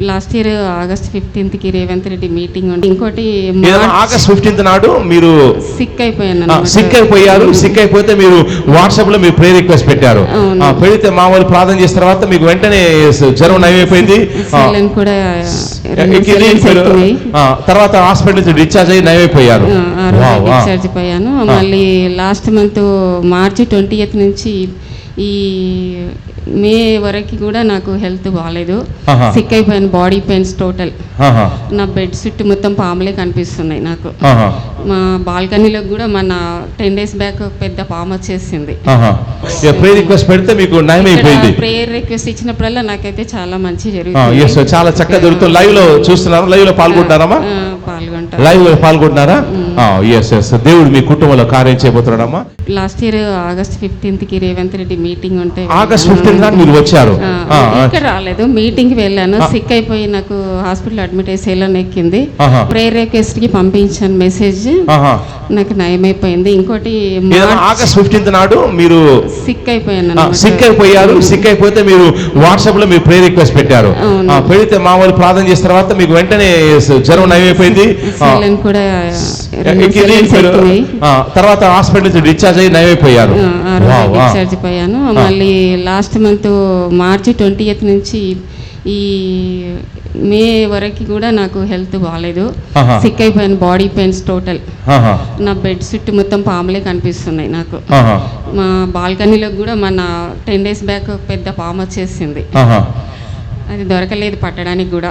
Last year August 15కి Revanth Reddy meeting ఉంది. ఇంకోటి ఆగస్ట్ 15 నాడు మీరు సిక్ అయిపోయాను. సిక్ అయిపోయారు. సిక్ అయిపోతే మీరు వాట్సాప్ లో మీరు ప్రేయర్ రిక్వెస్ట్ పెట్టారు. పెడితే మామూలు ప్రార్థన చేసిన తర్వాత మీకు వెంటనే జ్వరం నయమైపోయింది. కూడా తర్వాత హాస్పిటల్ నుంచి డిశ్చార్జ్ అయ్యి నయమైపోయారు. డిశ్చార్జ్ అయ్యాను. మళ్ళీ లాస్ట్ మంత్ మార్చి 20th నుంచి ఈ మే వరకు కూడా నాకు హెల్త్ బాగాలేదు. సిక్ అయిపోయాను. Body pains total. నా బెడ్ చుట్టూ మొత్తం పాములే కనిపిస్తున్నాయి నాకు. మా బాల్కనీలో కూడా మన 10 days బ్యాక్ పెద్ద పాము వచ్చేసింది. ప్రేయర్ రిక్వెస్ట్ పెడితే మీకు నయమైపోయింది. ప్రేయర్ రిక్వెస్ట్ ఇచ్చినప్పుడల్లా నాకైతే చాలా మంచి జరుగుతుంది. చాలా చక్కగా జరుగుతుంది. లైవ్ లో చూస్తున్నారు. లైవ్ లో పాల్గొంటారమ్మా? లైవ్ లో పాల్గొంటున్నారా? దేవుడు మీ కుటుంబంలో కార్యం చేయబోతున్నాడమ్మా. లాస్ట్ ఇయర్ ఆగస్ట్ 15కి రేవంత్ రెడ్డి మీటింగ్ ఉంటే ఆగస్ట్ 15 మీరు వచ్చారు. ఇక్కడ రాలేదు. మీటింగ్ కి వెళ్ళాను. సిక్ అయిపోయి నాకు హాస్పిటల్ అడ్మిట్ అయ్యి సెలన్ ఎక్కింది. ప్రేయర్ రిక్వెస్ట్ కి పంపించాను మెసేజ్. నాకు నయమైపోయింది. ఇంకోటి ఆగస్ట్ 15 నాడు మీరు సిక్ అయిపోయాను. సిక్ అయిపోయారు. సిక్ అయిపోతే మీరు వాట్సాప్ లో మీరు ప్రేయర్ రిక్వెస్ట్ పెట్టారు. పెడితే మామూలు ప్రార్థన చేసిన తర్వాత మీకు వెంటనే జ్వరం నయమైపోయింది. కూడా తర్వాత హాస్పిటల్ నుంచి డిశ్చార్జ్ అయ్యి నయమైపోయారు. డిశ్చార్జ్ అయ్యాను. మళ్ళీ లాస్ట్ మంత్ మార్చి 20th నుంచి ఈ మే వరకు కూడా నాకు హెల్త్ బాగాలేదు. సిక్ అయిపోయాను. Body pains total. నా బెడ్ చుట్టూ మొత్తం పాములే కనిపిస్తున్నాయి నాకు. మా బాల్కనీలో కూడా మన 10 days బ్యాక్ పెద్ద పాము వచ్చేసింది. అది దొరకలేదు పట్టడానికి కూడా.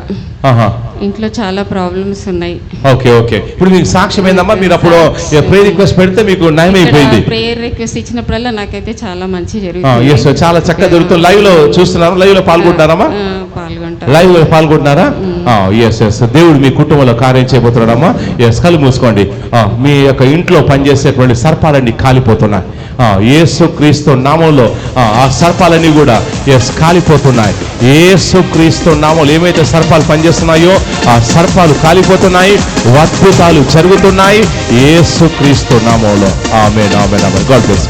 ఇంట్లో చాలా ప్రాబ్లమ్స్ ఉన్నాయి. Okay okay. ఇప్పుడు మీకు సాక్ష్యం ఏందమ్మా? మీరు అప్పుడు ప్రేయర్ రిక్వెస్ట్ పెడితే మీకు నయమైపోయింది. ప్రేయర్ రిక్వెస్ట్ ఇచ్చినప్పుడల్లా నాకైతే చాలా మంచి జరుగుతుంది. చాలా చక్కగా జరుగుతుంది. లైవ్ లో చూస్తున్నారు. లైవ్ లో పాల్గొంటారమ్మా? లైవ్ లో పాల్గొంటున్నారా? దేవుడు మీ కుటుంబంలో కార్యం చేయబోతున్నాడమ్మా. కళ్ళు మూసుకోండి. మీ యొక్క ఇంట్లో పనిచేసేటువంటి సర్పాలన్నీ కాలిపోతున్నాయి. యేసు క్రీస్తు నామంలో ఆ సర్పాలన్నీ కూడా కాలిపోతున్నాయి. యేసు క్రీస్తు నామంలో ఏమైతే సర్పాలు పనిచేస్తున్నాయో ఆ సర్పాలు కాలిపోతున్నాయి. అద్భుతాలు జరుగుతున్నాయి యేసు క్రీస్తు నామంలో. ఆమేన్ ఆమేన్ ఆమేన్. God bless.